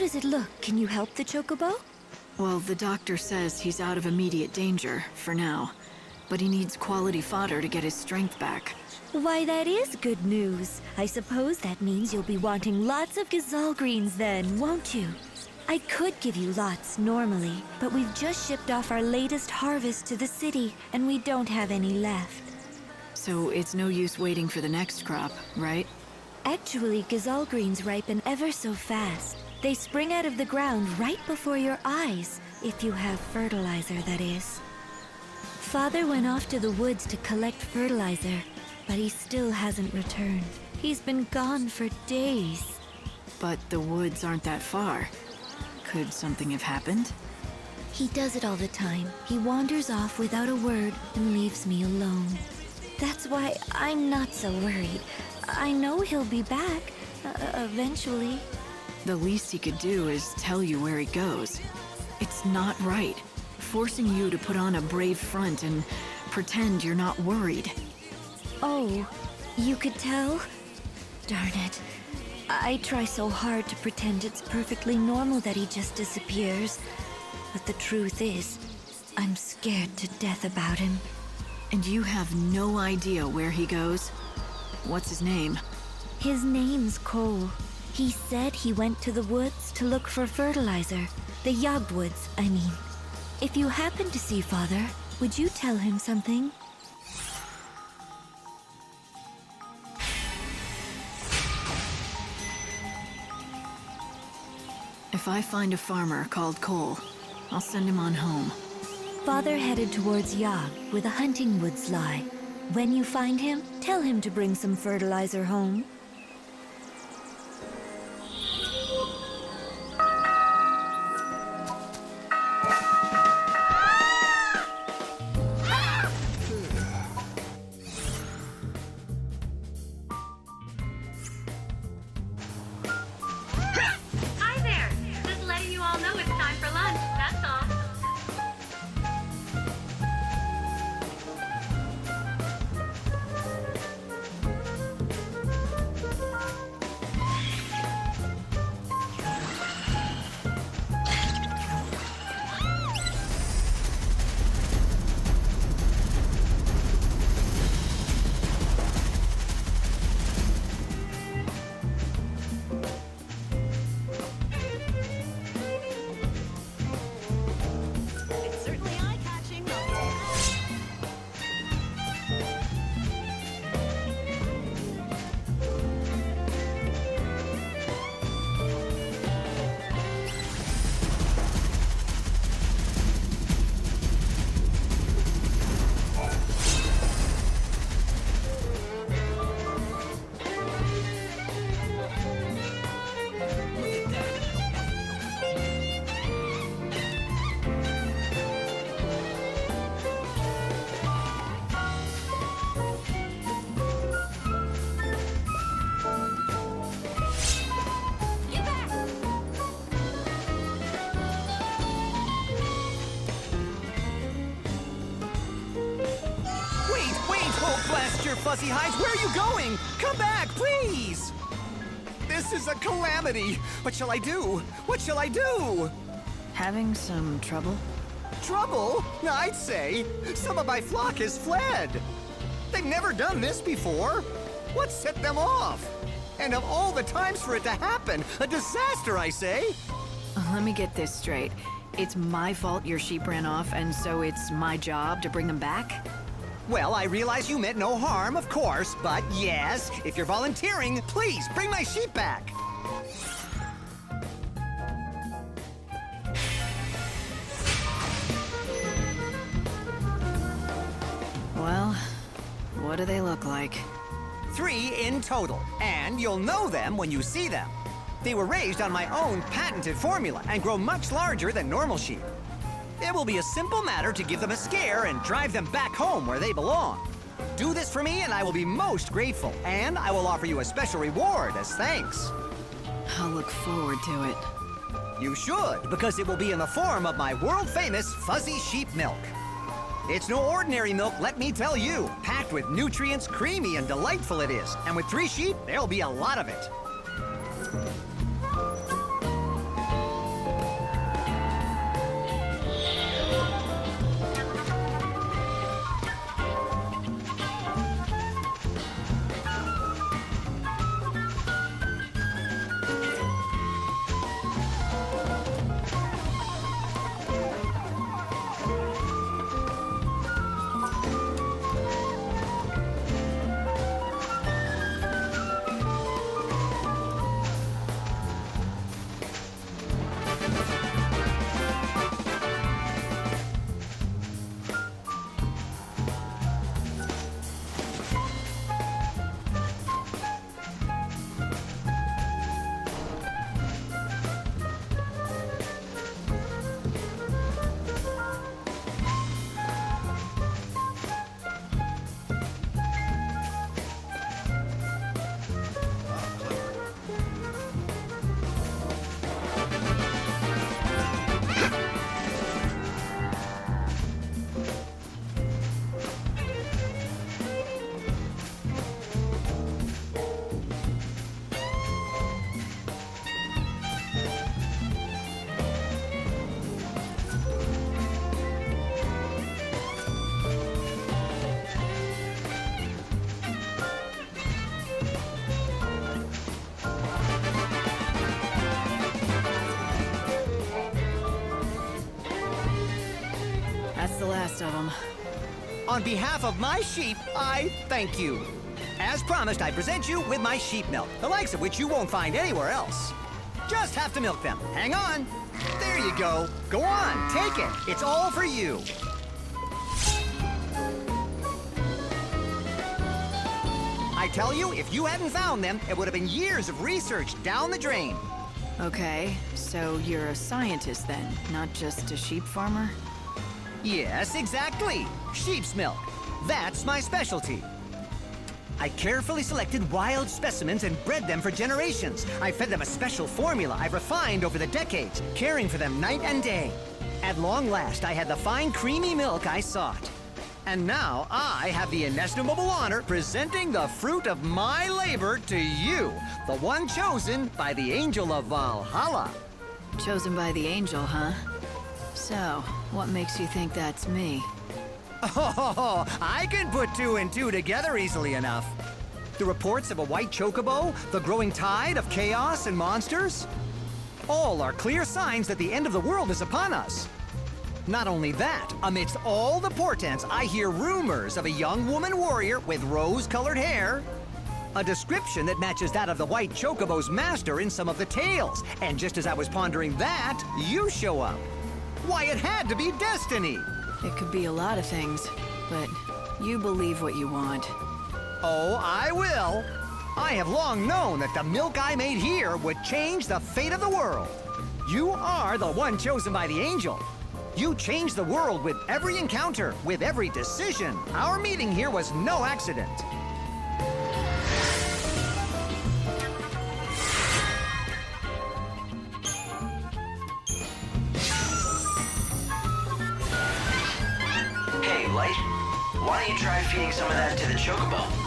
does it look? Can you help the Chocobo? Well, the doctor says he's out of immediate danger, for now. But he needs quality fodder to get his strength back. Why, that is good news. I suppose that means you'll be wanting lots of gazelle greens then, won't you? I could give you lots normally, but we've just shipped off our latest harvest to the city, and we don't have any left. So it's no use waiting for the next crop, right? Actually, gazelle greens ripen ever so fast. They spring out of the ground right before your eyes, if you have fertilizer, that is. Father went off to the woods to collect fertilizer, but he still hasn't returned. He's been gone for days. But the woods aren't that far. Could something have happened? He does it all the time. He wanders off without a word and leaves me alone. That's why I'm not so worried. I know he'll be back, eventually. The least he could do is tell you where he goes. It's not right. Forcing you to put on a brave front and pretend you're not worried. Oh, you could tell? Darn it. I try so hard to pretend it's perfectly normal that he just disappears. But the truth is, I'm scared to death about him. And you have no idea where he goes? What's his name? His name's Cole. He said he went to the woods to look for fertilizer. The Yogwoods, I mean. If you happen to see Father, would you tell him something? If I find a farmer called Cole, I'll send him on home. Father headed towards Yog, where the hunting woods lie. When you find him, tell him to bring some fertilizer home. Hi there! Just letting you all know it's time for lunch, that's all. It's certainly eye-catching. Oh, blast your fuzzy hides! Where are you going? Come back, please! This is a calamity! What shall I do? What shall I do? Having some trouble? Trouble? I'd say. Some of my flock has fled. They've never done this before. What set them off? And of all the times for it to happen, a disaster, I say. Let me get this straight. It's my fault your sheep ran off, and so it's my job to bring them back? Well, I realize you meant no harm, of course, but yes, if you're volunteering, please bring my sheep back. Well, what do they look like? 3 in total, and you'll know them when you see them. They were raised on my own patented formula and grow much larger than normal sheep. It will be a simple matter to give them a scare and drive them back home where they belong. Do this for me and I will be most grateful, and I will offer you a special reward as thanks. I'll look forward to it. You should, because it will be in the form of my world-famous fuzzy sheep milk. It's no ordinary milk, let me tell you. Packed with nutrients, creamy and delightful it is. And with 3 sheep, there'll be a lot of it. of them. On behalf of my sheep, I thank you. As promised, I present you with my sheep milk, the likes of which you won't find anywhere else. Just have to milk them. Hang on. There you go. Go on, take it. It's all for you. I tell you, if you hadn't found them, it would have been years of research down the drain. Okay, so you're a scientist then, not just a sheep farmer? Yes, exactly. Sheep's milk. That's my specialty. I carefully selected wild specimens and bred them for generations. I fed them a special formula I've refined over the decades, caring for them night and day. At long last, I had the fine, creamy milk I sought. And now I have the inestimable honor presenting the fruit of my labor to you, the one chosen by the angel of Valhalla. Chosen by the angel, huh? So, what makes you think that's me? Oh, I can put two and two together easily enough. The reports of a white chocobo, the growing tide of chaos and monsters, all are clear signs that the end of the world is upon us. Not only that, amidst all the portents, I hear rumors of a young woman warrior with rose-colored hair, a description that matches that of the white chocobo's master in some of the tales. And just as I was pondering that, you show up. Why, it had to be destiny! It could be a lot of things, but you believe what you want. Oh, I will. I have long known that the milk I made here would change the fate of the world. You are the one chosen by the angel. You changed the world with every encounter, with every decision. Our meeting here was no accident. Hey, Light, why don't you try feeding some of that to the Chocobo?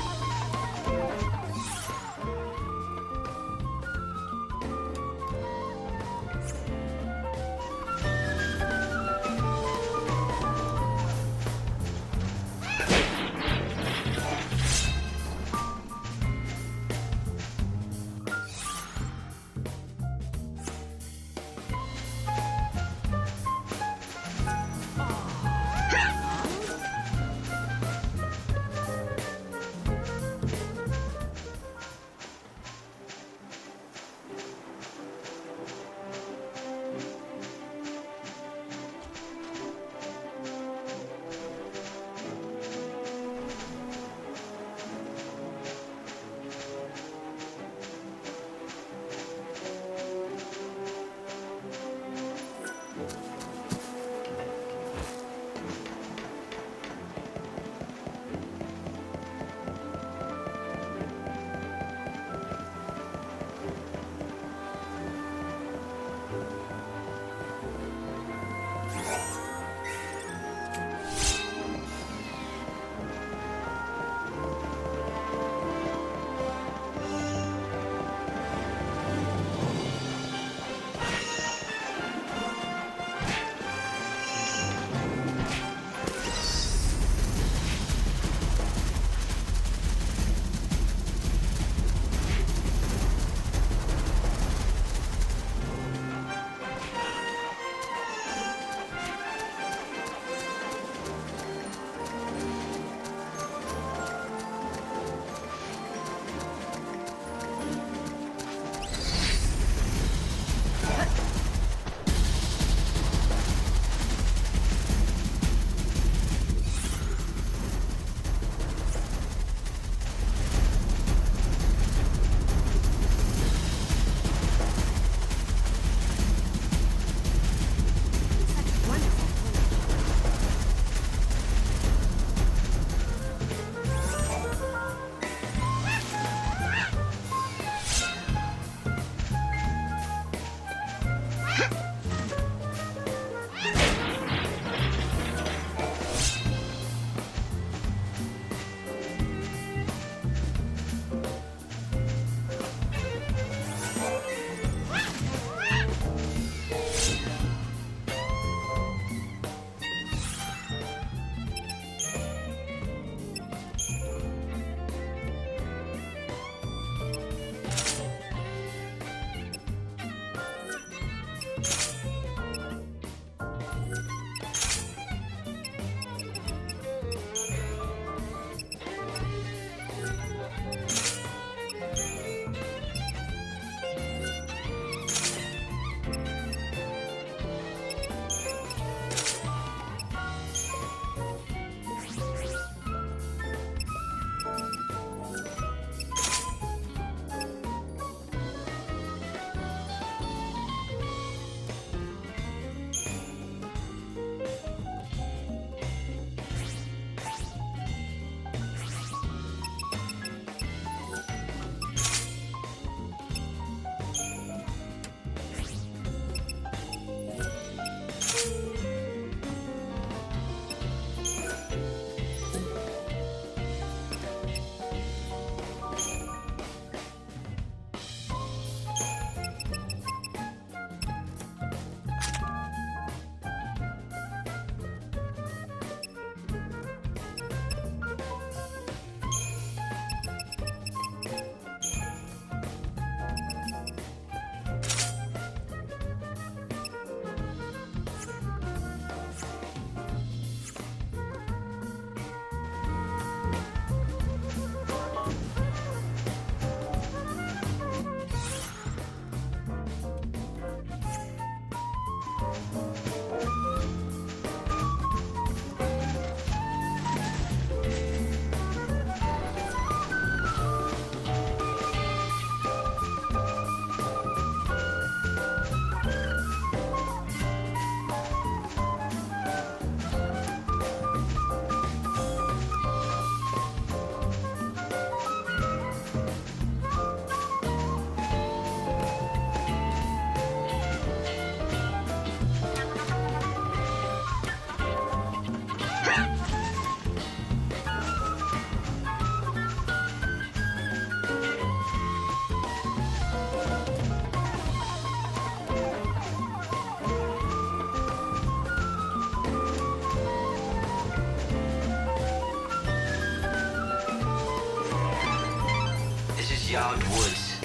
This is Yogged Woods.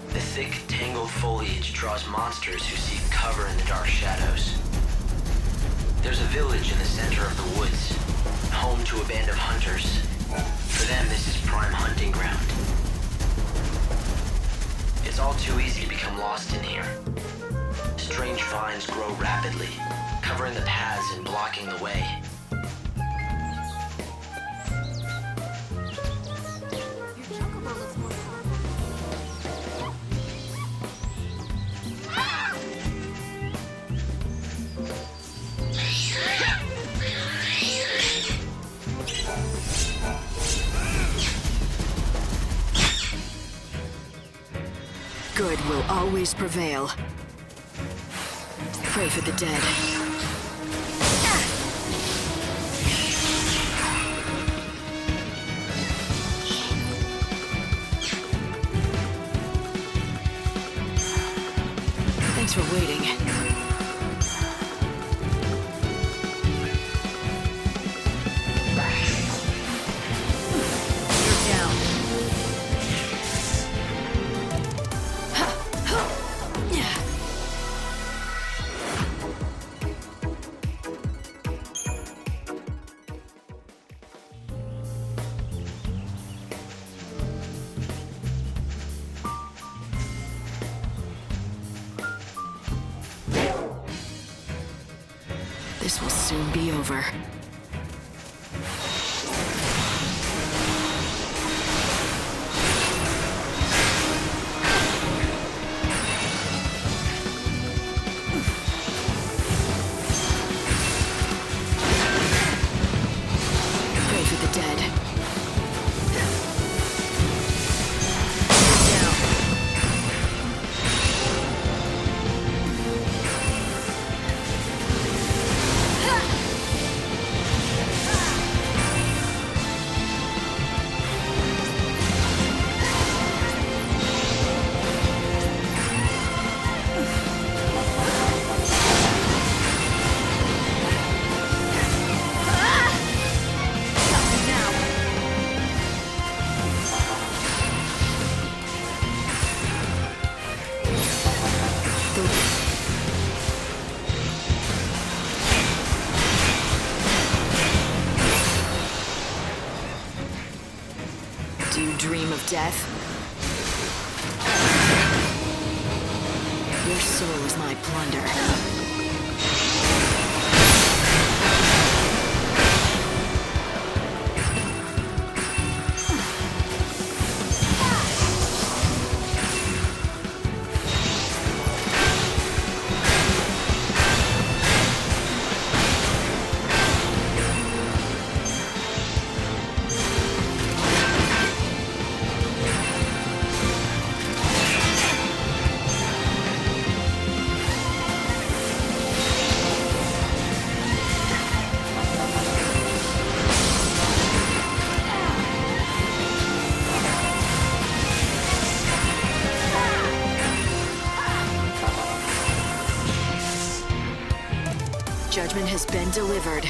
The thick, tangled foliage draws monsters who seek cover in the dark shadows. There's a village in the center of the woods, home to a band of hunters. For them, this is prime hunting ground. It's all too easy to become lost in here. Strange vines grow rapidly, covering the paths and blocking the way. Your Chocobo looks more Good will always prevail. Pray for the dead. Thanks for waiting. You're down. This will soon be over. Pray for the dead. Down. Do you dream of death? Your soul is my plunder. Judgment has been delivered.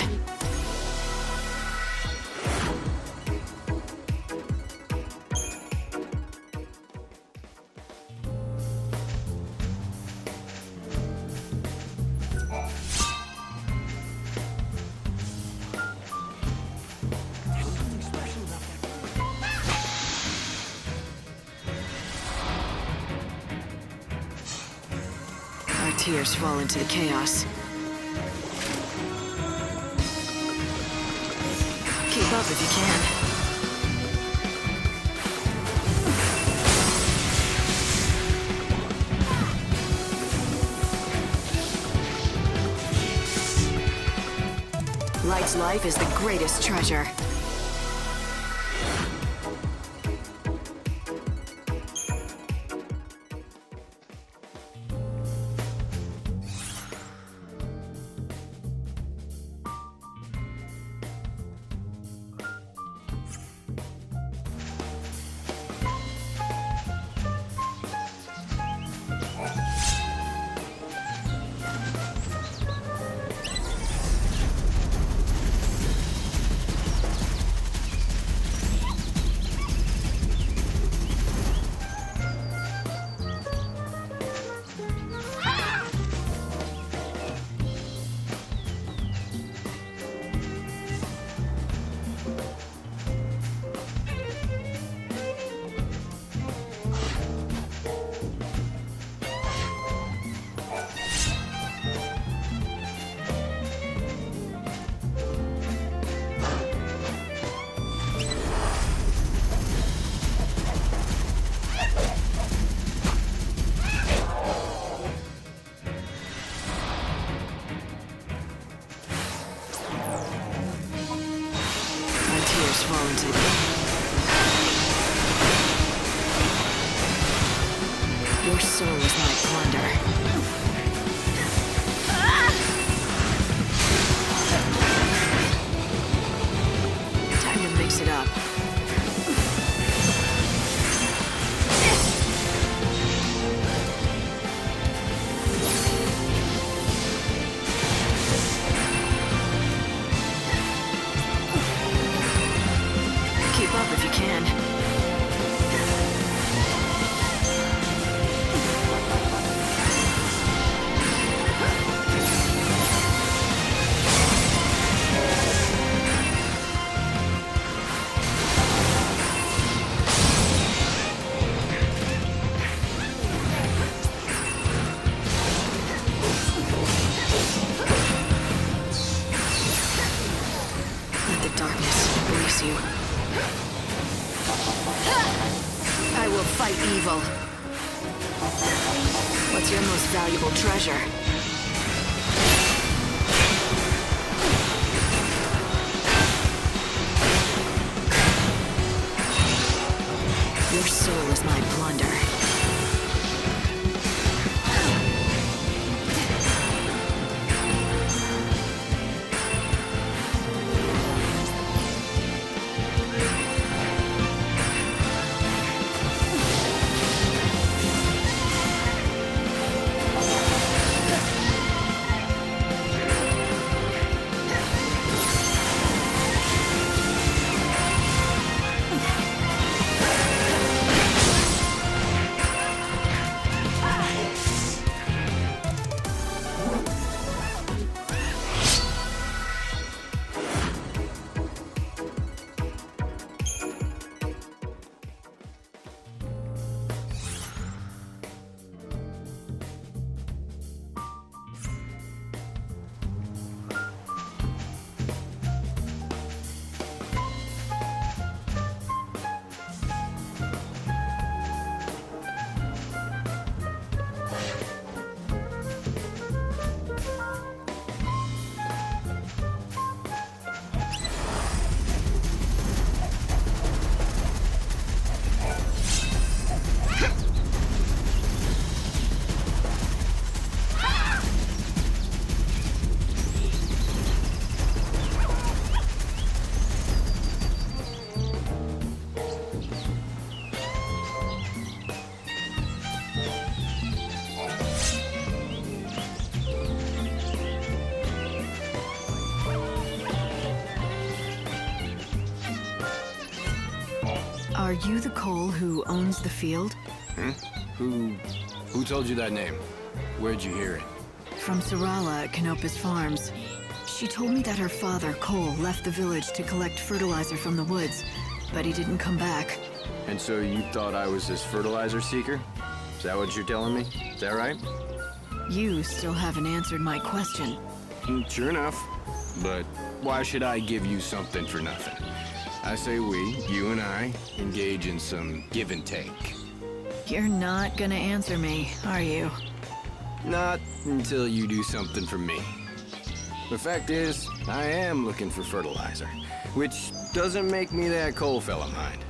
Our tears fall into the chaos. Keep up if you can. Light's life is the greatest treasure. soul is my plunder. Time to mix it up. Keep up if you can. Let the darkness embrace you. I will fight evil. What's your most valuable treasure? Your soul is my plunder. Are you the Cole who owns the field? Who told you that name? Where'd you hear it? From Sarala at Canopus Farms. She told me that her father, Cole, left the village to collect fertilizer from the woods, but he didn't come back. And so you thought I was this fertilizer seeker? Is that what you're telling me? Is that right? You still haven't answered my question. Sure enough. But why should I give you something for nothing? I say we, you and I, engage in some give and take. You're not gonna answer me, are you? Not until you do something for me. The fact is, I am looking for fertilizer, which doesn't make me that coal fella mind.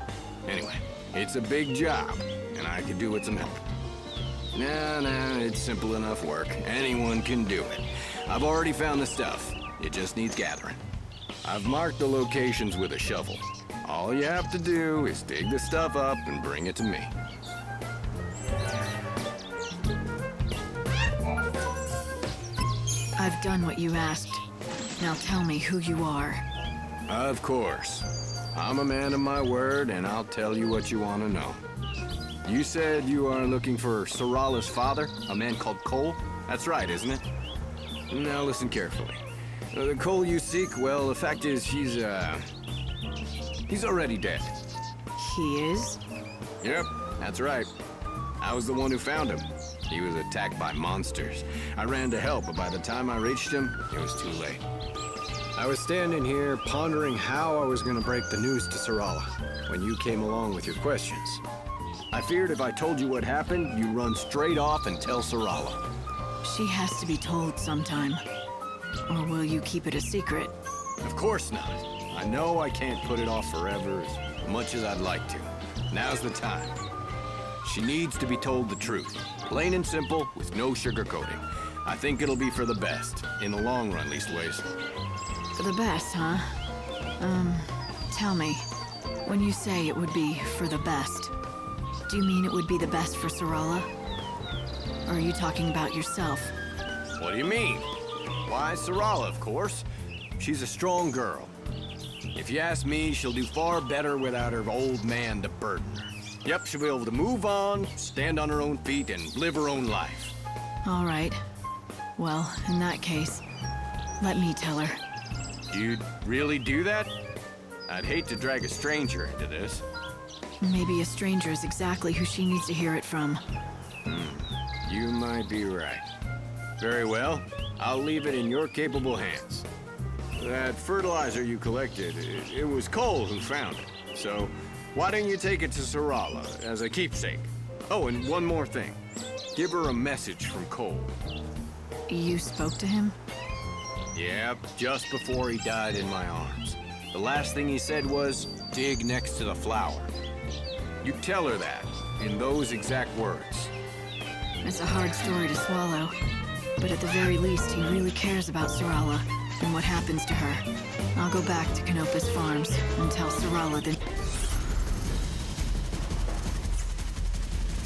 Anyway, it's a big job, and I could do with some help. Nah, it's simple enough work. Anyone can do it. I've already found the stuff. It just needs gathering. I've marked the locations with a shovel. All you have to do is dig the stuff up and bring it to me. I've done what you asked. Now tell me who you are. Of course. I'm a man of my word, and I'll tell you what you want to know. You said you are looking for Sarala's father, a man called Cole? That's right, isn't it? Now listen carefully. The Cole you seek, well, the fact is he's already dead. He is? Yep, that's right. I was the one who found him. He was attacked by monsters. I ran to help, but by the time I reached him, it was too late. I was standing here pondering how I was going to break the news to Sarala when you came along with your questions. I feared if I told you what happened, you'd run straight off and tell Sarala. She has to be told sometime. Or will you keep it a secret? Of course not. I know I can't put it off forever as much as I'd like to. Now's the time. She needs to be told the truth. Plain and simple, with no sugarcoating. I think it'll be for the best. In the long run, leastways. For the best, huh? Tell me, when you say it would be for the best, do you mean it would be the best for Sarala? Or are you talking about yourself? What do you mean? Why, Sarala, of course. She's a strong girl. If you ask me, she'll do far better without her old man to burden her. Yep, she'll be able to move on, stand on her own feet, and live her own life. All right. Well, in that case, let me tell her. You'd really do that? I'd hate to drag a stranger into this. Maybe a stranger is exactly who she needs to hear it from. You might be right. Very well. I'll leave it in your capable hands. That fertilizer you collected, it was Cole who found it. So, why don't you take it to Sarala as a keepsake? Oh, and one more thing. Give her a message from Cole. You spoke to him? Yep, just before he died in my arms. The last thing he said was, dig next to the flower. You tell her that, in those exact words. It's a hard story to swallow. But at the very least, he really cares about Sarala and what happens to her. I'll go back to Canopus Farms and tell Sarala the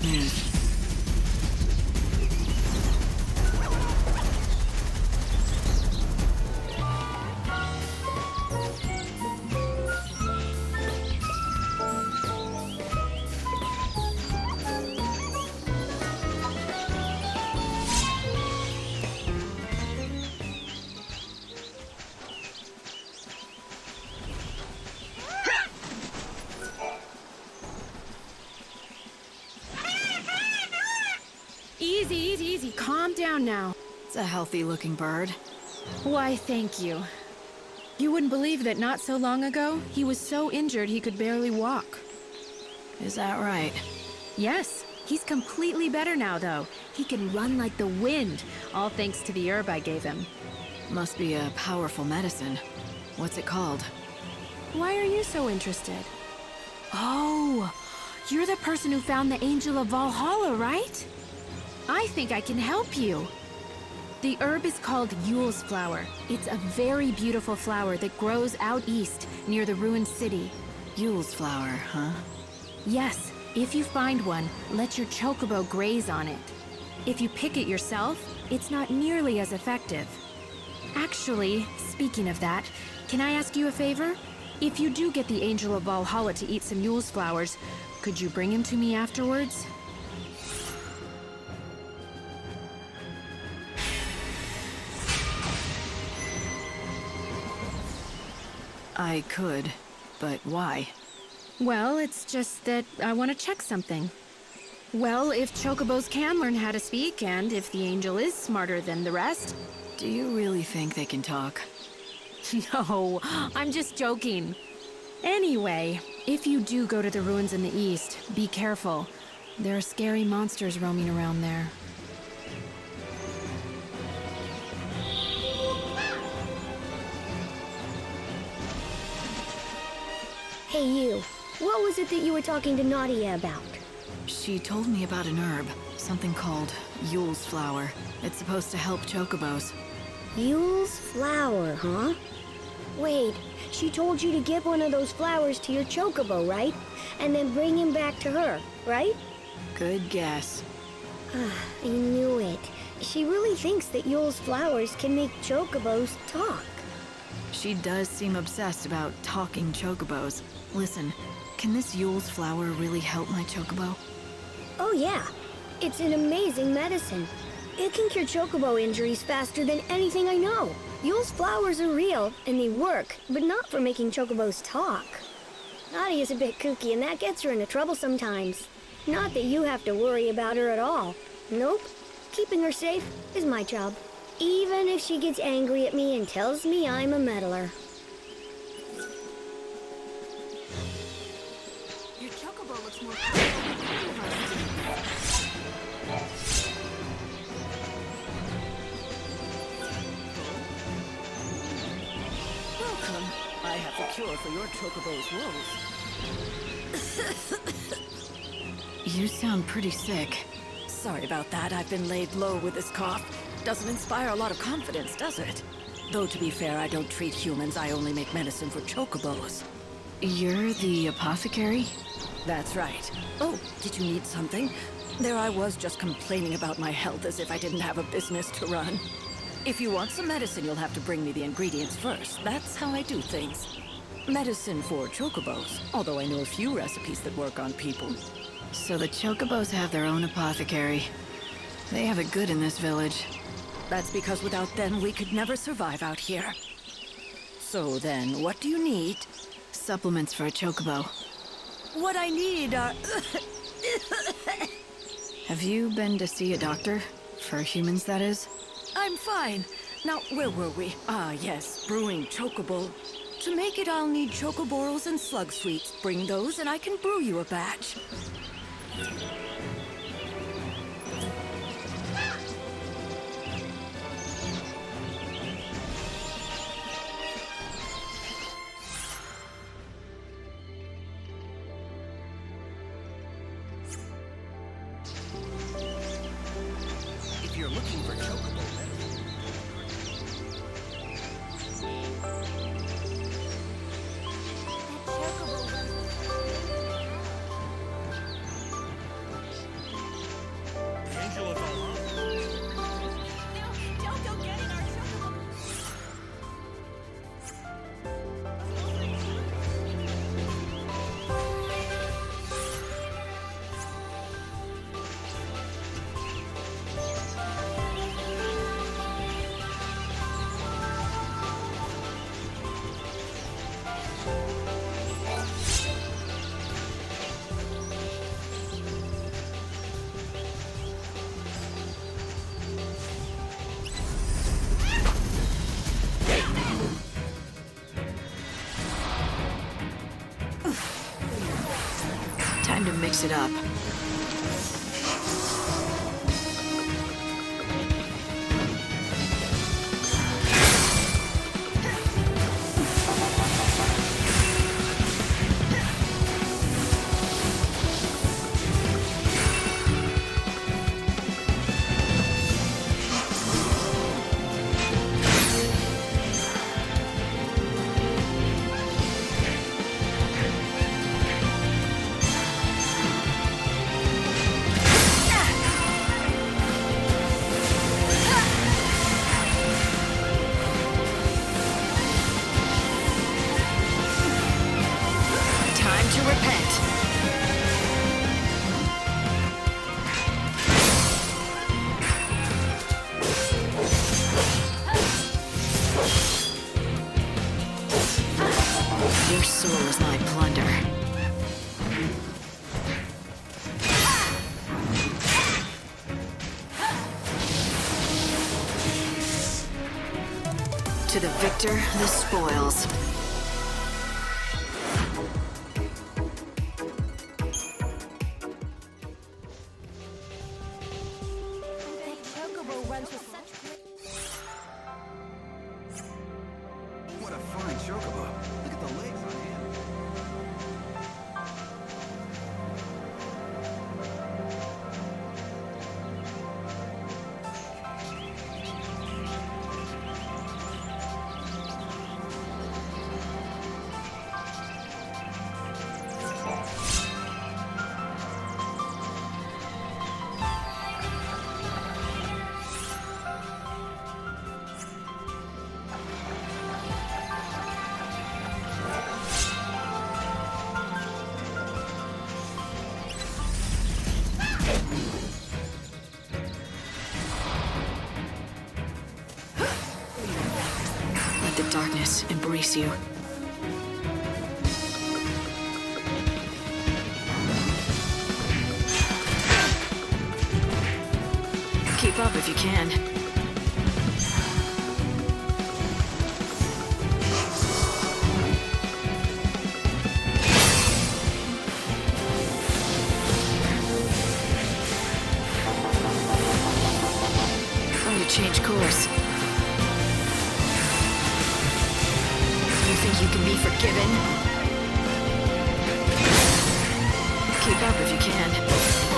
news. Easy. Calm down now. It's a healthy-looking bird. Why, thank you. You wouldn't believe that not so long ago, he was so injured he could barely walk. Is that right? Yes, he's completely better now, though. He can run like the wind, all thanks to the herb I gave him. Must be a powerful medicine. What's it called? Why are you so interested? Oh, you're the person who found the Angel of Valhalla, right? I think I can help you. The herb is called Yule's flower. It's a very beautiful flower that grows out east near the ruined city. Yule's flower, huh? Yes, if you find one, let your Chocobo graze on it. If you pick it yourself, it's not nearly as effective. Actually, speaking of that, can I ask you a favor? If you do get the Angel of Valhalla to eat some Yule's flowers, could you bring him to me afterwards? I could, but why? Well, it's just that I want to check something. Well, if Chocobos can learn how to speak, and if the angel is smarter than the rest... Do you really think they can talk? No, I'm just joking. Anyway, if you do go to the ruins in the east, be careful. There are scary monsters roaming around there. Hey you, what was it that you were talking to Nadia about? She told me about an herb, something called Yule's flower. It's supposed to help Chocobos. Yule's flower, huh? Wait, she told you to give one of those flowers to your Chocobo, right? And then bring him back to her, right? Good guess. I knew it. She really thinks that Yule's flowers can make Chocobos talk. She does seem obsessed about talking Chocobos. Listen, can this Yule's flower really help my Chocobo? Oh yeah, it's an amazing medicine. It can cure Chocobo injuries faster than anything I know. Yule's flowers are real, and they work, but not for making Chocobos talk. Nadia's a bit kooky, and that gets her into trouble sometimes. Not that you have to worry about her at all. Nope, keeping her safe is my job. Even if she gets angry at me and tells me I'm a meddler. Your Chocobo looks more powerful than any of us do. Welcome. I have the cure for your Chocobo's woes. You sound pretty sick. Sorry about that. I've been laid low with this cough. Doesn't inspire a lot of confidence, does it? Though to be fair, I don't treat humans. I only make medicine for chocobos. You're the apothecary? That's right. Oh, did you need something? There I was just complaining about my health as if I didn't have a business to run. If you want some medicine, you'll have to bring me the ingredients first. That's how I do things. Medicine for chocobos, although I know a few recipes that work on people. So the chocobos have their own apothecary. They have it good in this village. That's because without them, we could never survive out here. So then, what do you need? Supplements for a chocobo. What I need are... Have you been to see a doctor? For humans, that is? I'm fine. Now, where were we? Ah, yes, brewing chocobo. To make it, I'll need chocoborals and slug sweets. Bring those and I can brew you a batch. If you're looking for chocobo Angel of Valhalla. Don't go getting our chocobo. Time to mix it up. Your soul is my plunder. To the victor, the spoils. What a fine chocobo. Look at the legs on him. Let the darkness embrace you. Keep up if you can. Going to change course. You think you can be forgiven? Keep up if you can.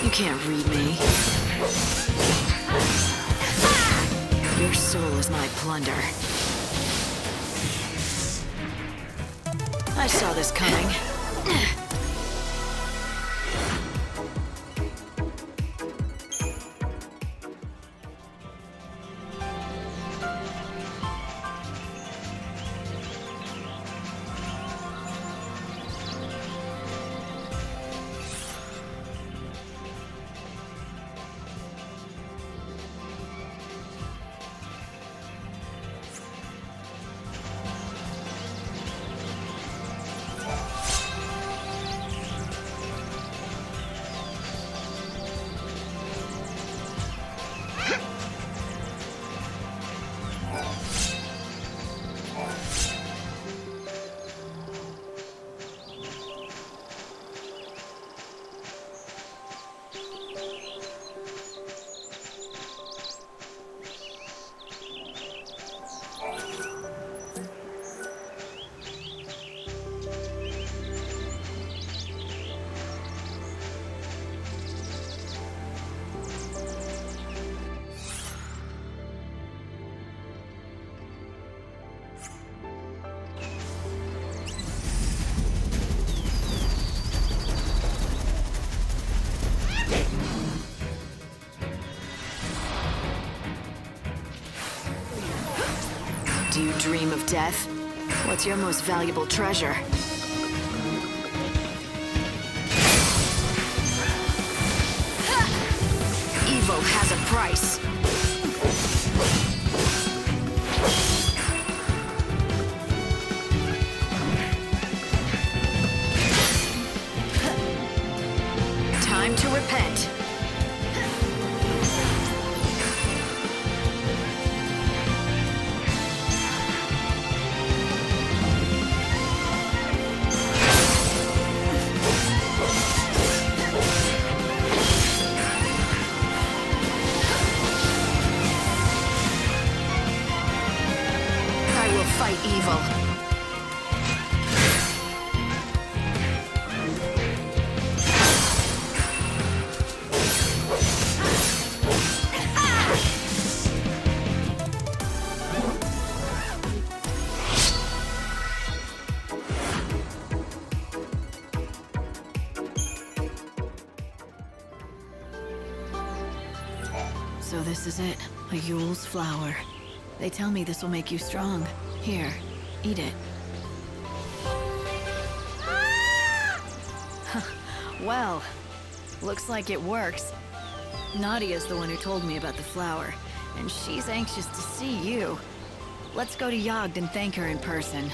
You can't read me. Your soul is my plunder. I saw this coming. Do you dream of death? What's your most valuable treasure? Evil has a price. Time to repent. Fight evil. So this is it, a Yule's flower. They tell me this will make you strong. Here, eat it. Well, looks like it works. Nadia's the one who told me about the flower, and she's anxious to see you. Let's go to Yogd and thank her in person.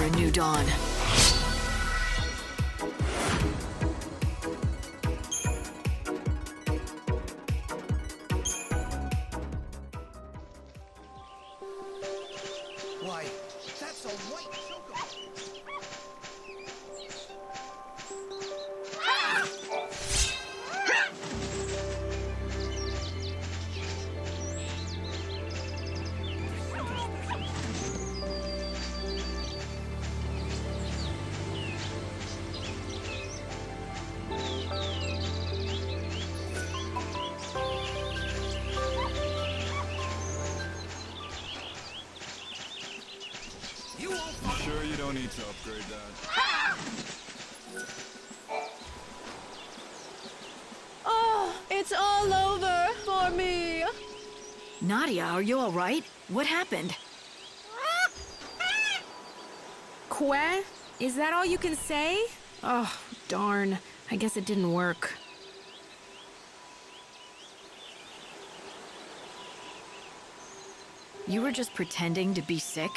for a new dawn. Why, that's a white chocobo. You sure you don't need to upgrade that? Oh, it's all over for me. Nadia, are you all right? What happened? Que? Is that all you can say? Oh, darn. I guess it didn't work. You were just pretending to be sick?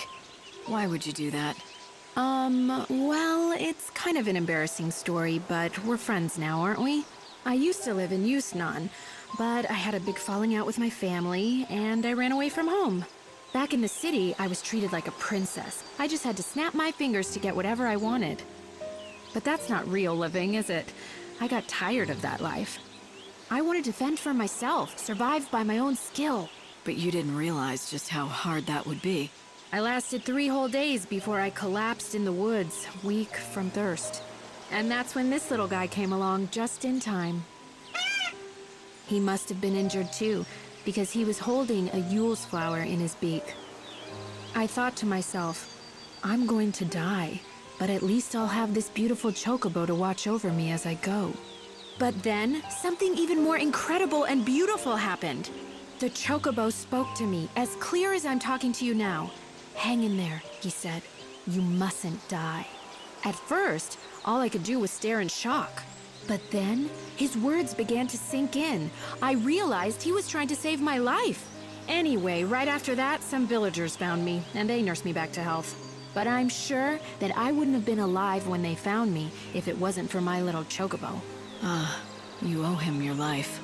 Why would you do that? Well, it's kind of an embarrassing story, but we're friends now, aren't we? I used to live in Yusnan, but I had a big falling out with my family, and I ran away from home. Back in the city, I was treated like a princess. I just had to snap my fingers to get whatever I wanted. But that's not real living, is it? I got tired of that life. I wanted to fend for myself, survive by my own skill. But you didn't realize just how hard that would be. I lasted 3 whole days before I collapsed in the woods, weak from thirst. And that's when this little guy came along just in time. He must have been injured too, because he was holding a Yule's flower in his beak. I thought to myself, I'm going to die, but at least I'll have this beautiful Chocobo to watch over me as I go. But then, something even more incredible and beautiful happened. The Chocobo spoke to me, as clear as I'm talking to you now. Hang in there, he said. You mustn't die. At first, all I could do was stare in shock. But then, his words began to sink in. I realized he was trying to save my life. Anyway, right after that, some villagers found me, and they nursed me back to health. But I'm sure that I wouldn't have been alive when they found me if it wasn't for my little Chocobo. You owe him your life.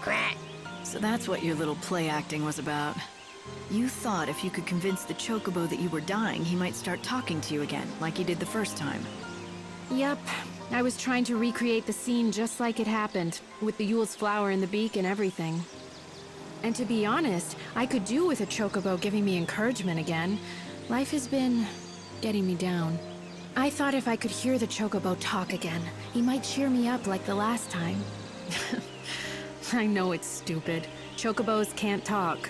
Quack. So that's what your little play acting was about. You thought if you could convince the Chocobo that you were dying, he might start talking to you again, like he did the first time. Yep. I was trying to recreate the scene just like it happened, with the Yule's flower in the beak and everything. And to be honest, I could do with a Chocobo giving me encouragement again. Life has been getting me down. I thought if I could hear the Chocobo talk again, he might cheer me up like the last time. I know it's stupid. Chocobos can't talk.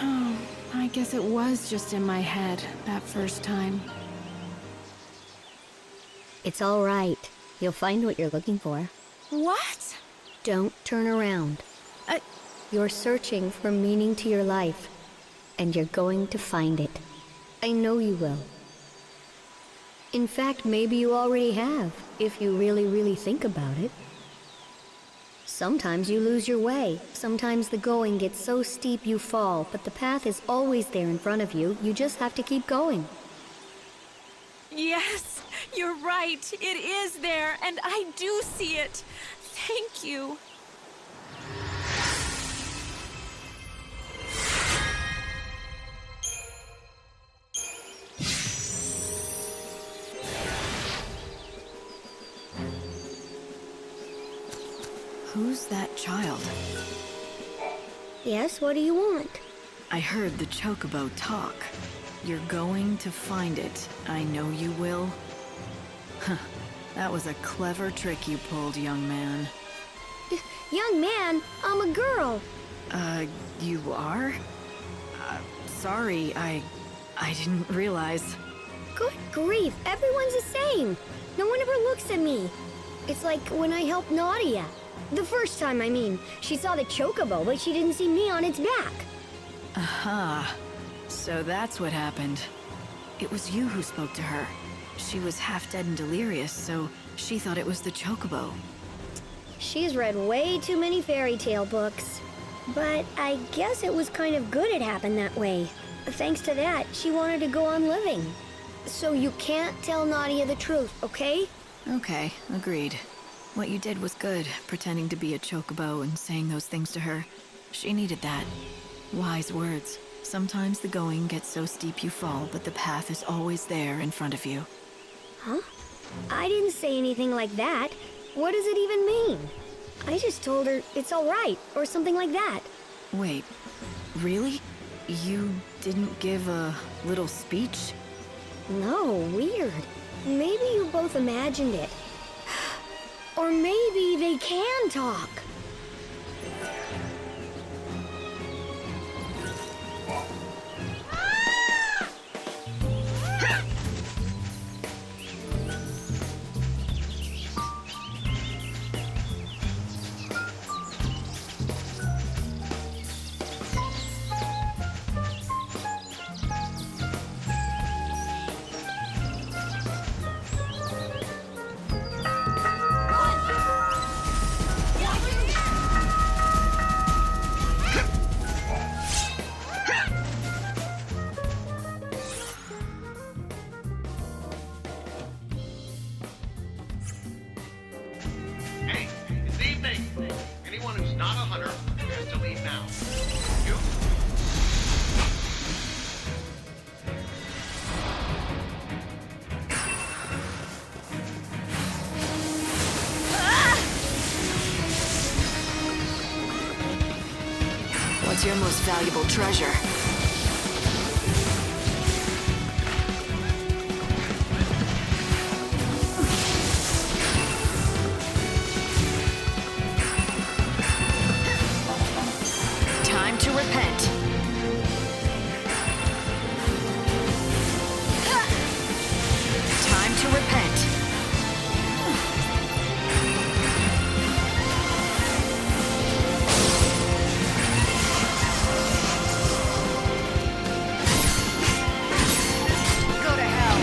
Oh, I guess it was just in my head that first time. It's all right. You'll find what you're looking for. What? Don't turn around. You're searching for meaning to your life, and you're going to find it. I know you will. In fact, maybe you already have, if you really, really think about it. Sometimes you lose your way. Sometimes the going gets so steep you fall, but the path is always there in front of you. You just have to keep going. Yes, you're right. It is there, and I do see it. Thank you. Who's that child? Yes, what do you want? I heard the Chocobo talk. You're going to find it. I know you will. Huh. That was a clever trick you pulled, young man. Young man, I'm a girl. You are? Sorry, I didn't realize. Good grief, everyone's the same. No one ever looks at me. It's like when I helped Nadia. The first time, I mean. She saw the Chocobo, but she didn't see me on its back. Aha. So that's what happened. It was you who spoke to her. She was half dead and delirious, so she thought it was the Chocobo. She's read way too many fairy tale books. But I guess it was kind of good it happened that way. Thanks to that, she wanted to go on living. So you can't tell Nadia the truth, okay? Okay, agreed. What you did was good, pretending to be a chocobo and saying those things to her. She needed that. Wise words. Sometimes the going gets so steep you fall, but the path is always there in front of you. Huh? I didn't say anything like that. What does it even mean? I just told her it's all right, or something like that. Wait, really? You didn't give a little speech? No, weird. Maybe you both imagined it. Or maybe they can talk. Hey, it's evening. Anyone who's not a hunter has to leave now. You? What's your most valuable treasure? Time to repent. Time to repent. Go to hell.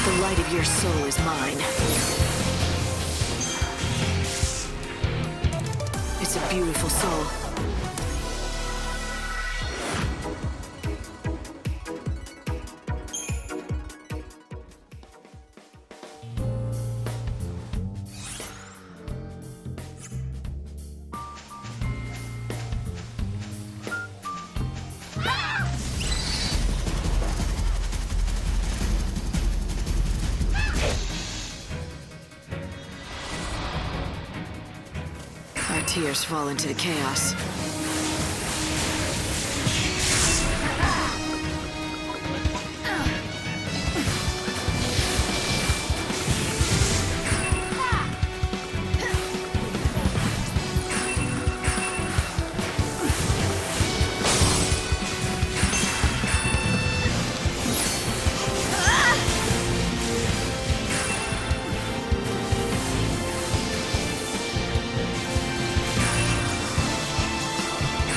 The light of your soul is mine. It's a beautiful soul. Our tears fall into the chaos.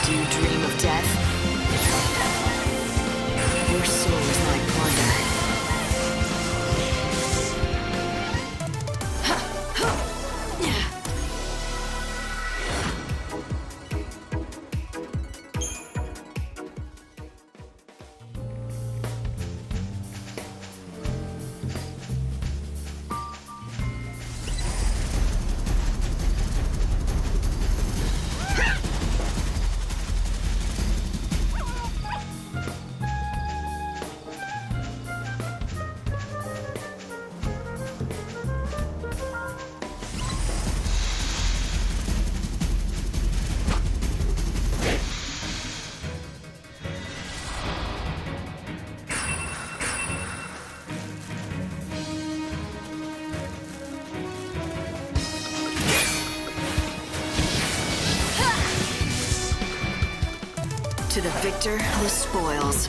Do you dream of death? Your soul is my plunder. To the victor, the spoils.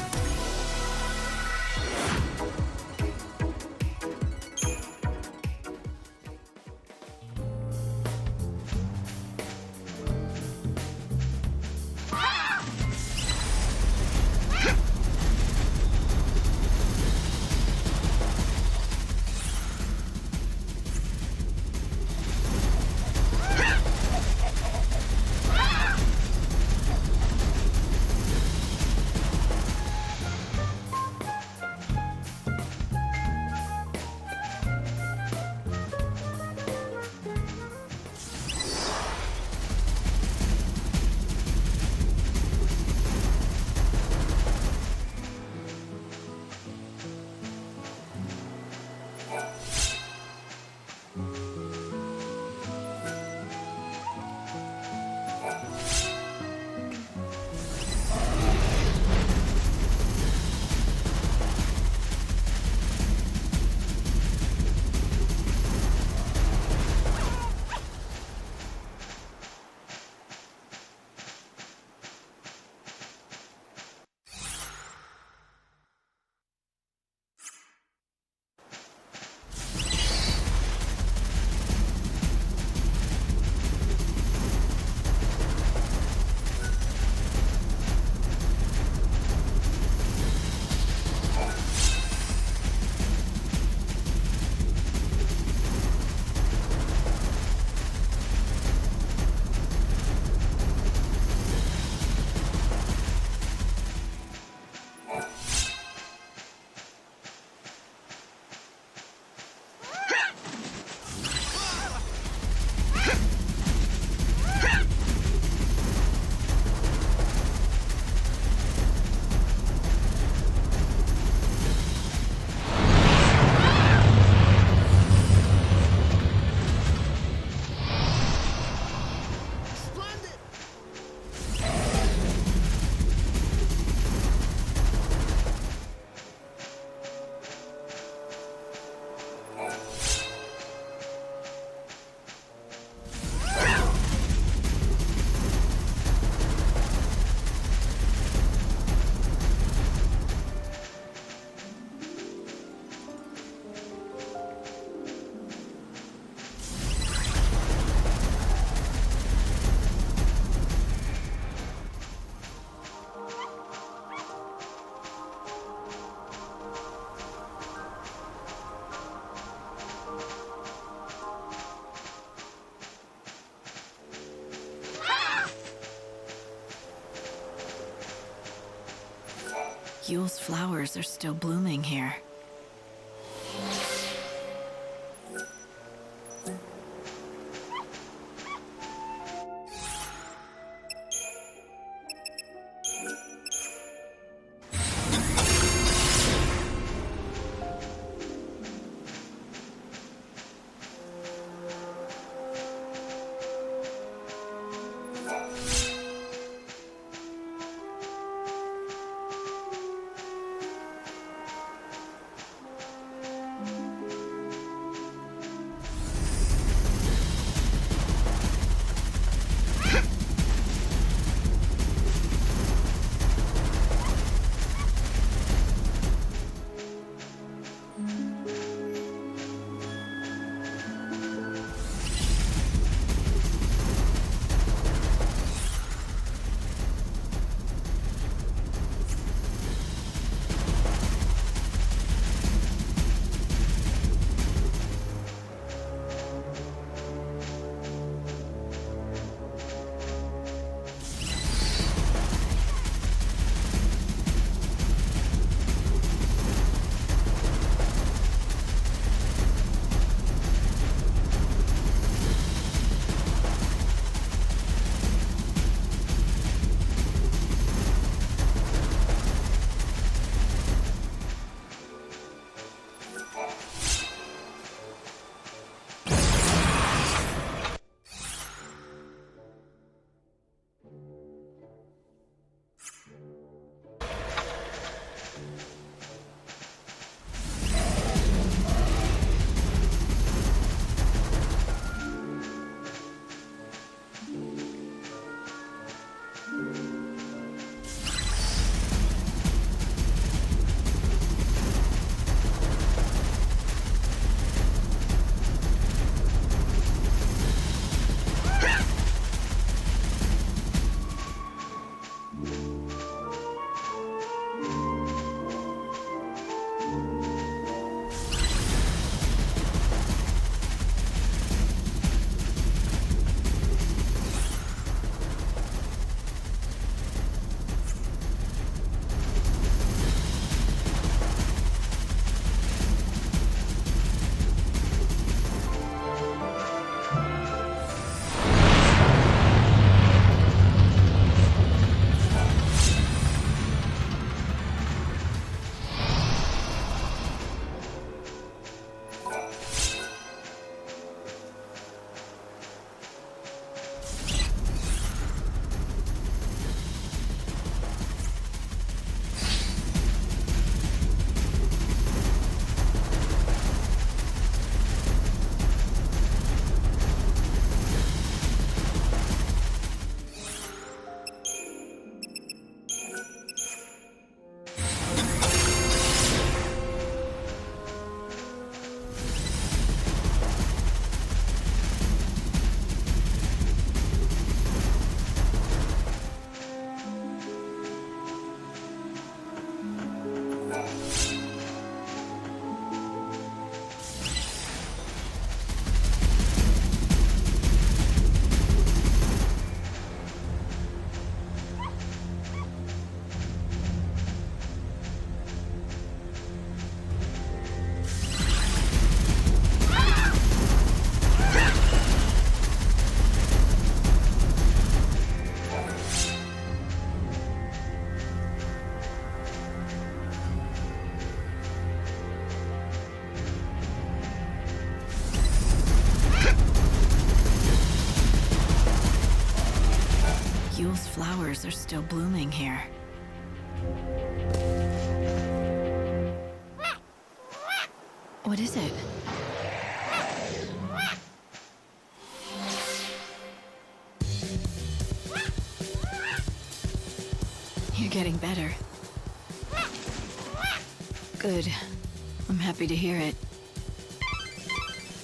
Yule's flowers are still blooming here. Yule's flowers are still blooming here. What is it? You're getting better. Good. I'm happy to hear it.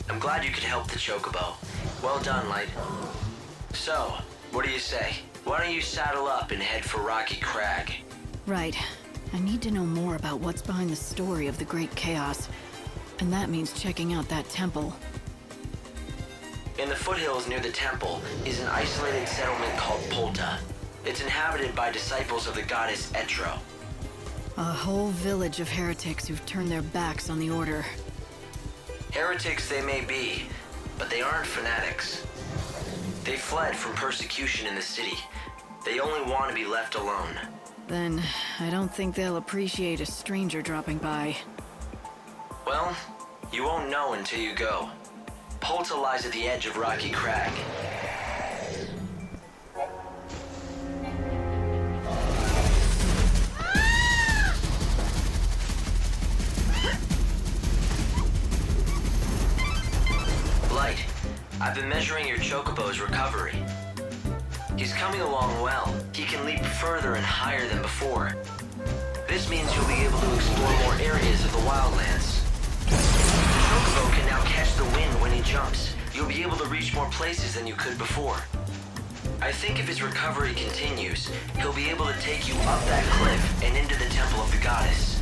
I'm glad you could help the Chocobo. Well done, Light. So, what do you say? Why don't you saddle up and head for Rocky Crag? Right. I need to know more about what's behind the story of the Great Chaos. And that means checking out that temple. In the foothills near the temple is an isolated settlement called Polta. It's inhabited by disciples of the goddess Etro. A whole village of heretics who've turned their backs on the Order. Heretics they may be, but they aren't fanatics. They fled from persecution in the city. They only want to be left alone. Then, I don't think they'll appreciate a stranger dropping by. Well, you won't know until you go. Polta lies at the edge of Rocky Crag. Light, I've been measuring your Chocobo's recovery. He's coming along well. He can leap further and higher than before. This means you'll be able to explore more areas of the wildlands. The Chocobo can now catch the wind when he jumps. You'll be able to reach more places than you could before. I think if his recovery continues, he'll be able to take you up that cliff and into the Temple of the Goddess.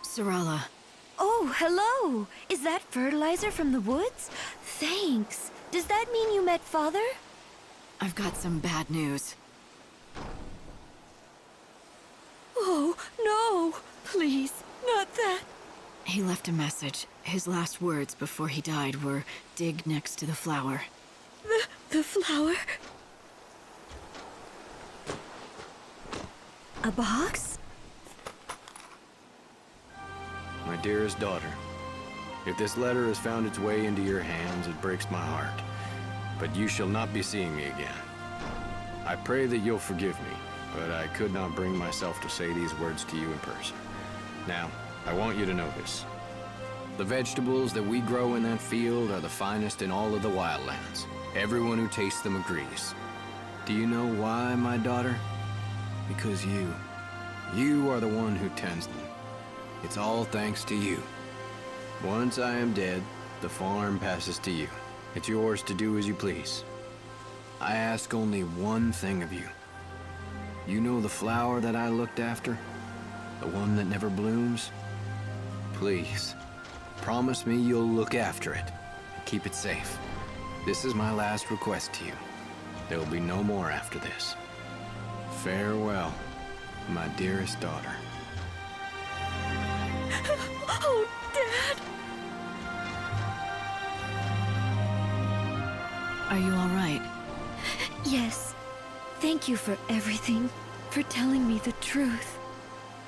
Sarala. Oh, hello! Is that fertilizer from the woods? Thanks. Does that mean you met Father? I've got some bad news. Oh, no! Please, not that. He left a message. His last words before he died were, "Dig next to the flower." The flower? A box? My dearest daughter, if this letter has found its way into your hands, it breaks my heart. But you shall not be seeing me again. I pray that you'll forgive me, but I could not bring myself to say these words to you in person. Now, I want you to know this. The vegetables that we grow in that field are the finest in all of the wildlands. Everyone who tastes them agrees. Do you know why, my daughter? Because you are the one who tends them. It's all thanks to you. Once I am dead, the farm passes to you. It's yours to do as you please. I ask only one thing of you. You know the flower that I looked after? The one that never blooms? Please, promise me you'll look after it and keep it safe. This is my last request to you. There will be no more after this. Farewell, my dearest daughter. Oh, Dad! Are you all right? Yes. Thank you for everything, for telling me the truth.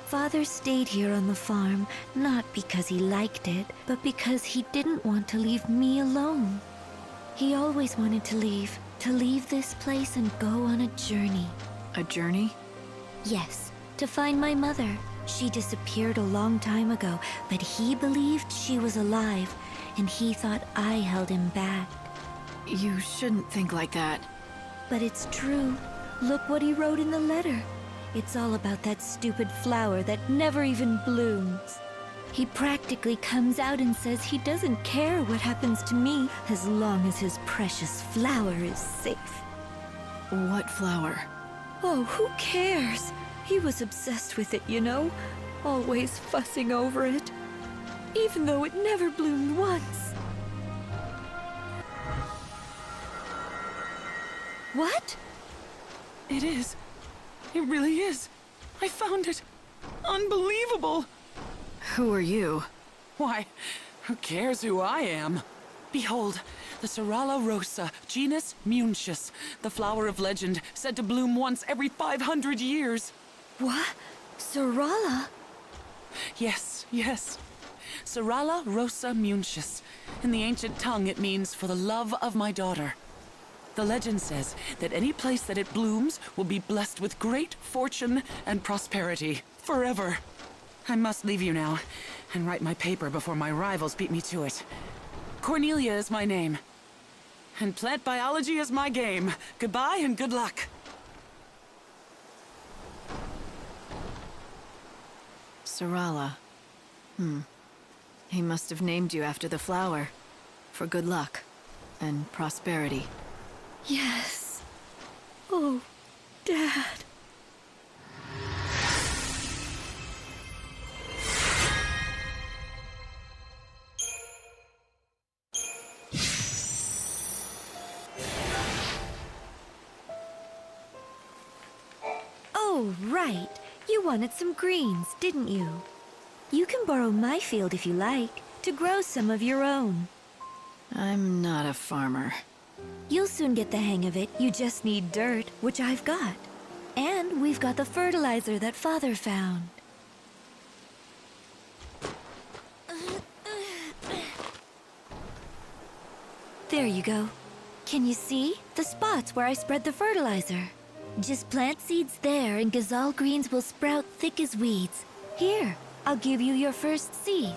Father stayed here on the farm, not because he liked it, but because he didn't want to leave me alone. He always wanted to leave this place and go on a journey. A journey? Yes, to find my mother. She disappeared a long time ago, but he believed she was alive, and he thought I held him back. You shouldn't think like that. But it's true. Look what he wrote in the letter. It's all about that stupid flower that never even blooms. He practically comes out and says he doesn't care what happens to me as long as his precious flower is safe. What flower? Oh, who cares? He was obsessed with it, you know? Always fussing over it. Even though it never bloomed once. What? It is. It really is. I found it. Unbelievable. Who are you? Why, who cares who I am? Behold, the Serrala rosa, genus Muncius, the flower of legend, said to bloom once every 500 years. What? Serrala? Yes, yes. Serrala rosa Muncius. In the ancient tongue, it means for the love of my daughter. The legend says that any place that it blooms will be blessed with great fortune and prosperity forever. I must leave you now and write my paper before my rivals beat me to it. Cornelia is my name, and plant biology is my game. Goodbye and good luck. Serrala. He must have named you after the flower. For good luck and prosperity. Yes. Oh, Dad. Oh, right. You wanted some greens, didn't you? You can borrow my field if you like, to grow some of your own. I'm not a farmer. You'll soon get the hang of it. You just need dirt, which I've got. And we've got the fertilizer that Father found. There you go. Can you see? The spots where I spread the fertilizer. Just plant seeds there and gazelle greens will sprout thick as weeds. Here, I'll give you your first seeds.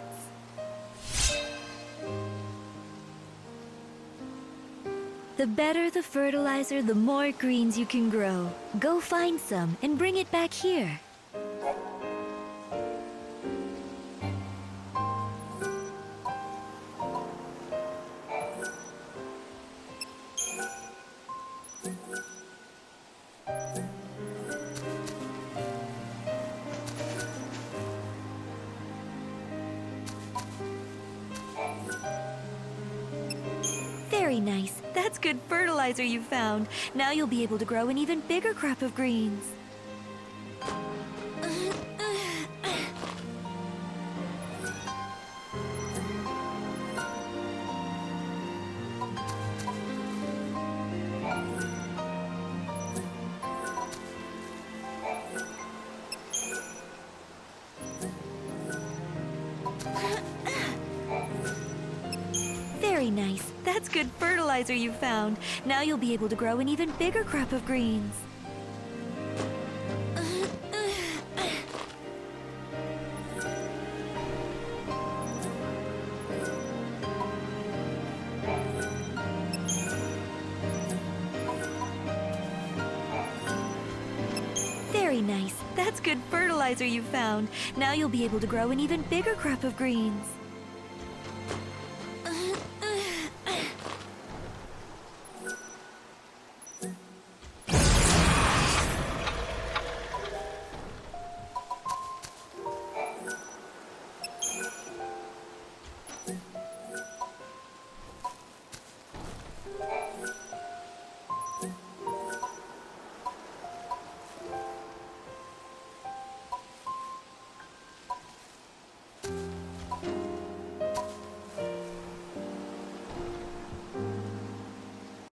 The better the fertilizer, the more greens you can grow. Go find some and bring it back here. Very nice. That's good fertilizer you found. Now you'll be able to grow an even bigger crop of greens. Very nice. That's good fertilizer you found. Now you'll be able to grow an even bigger crop of greens. Very nice. That's good fertilizer you found. Now you'll be able to grow an even bigger crop of greens.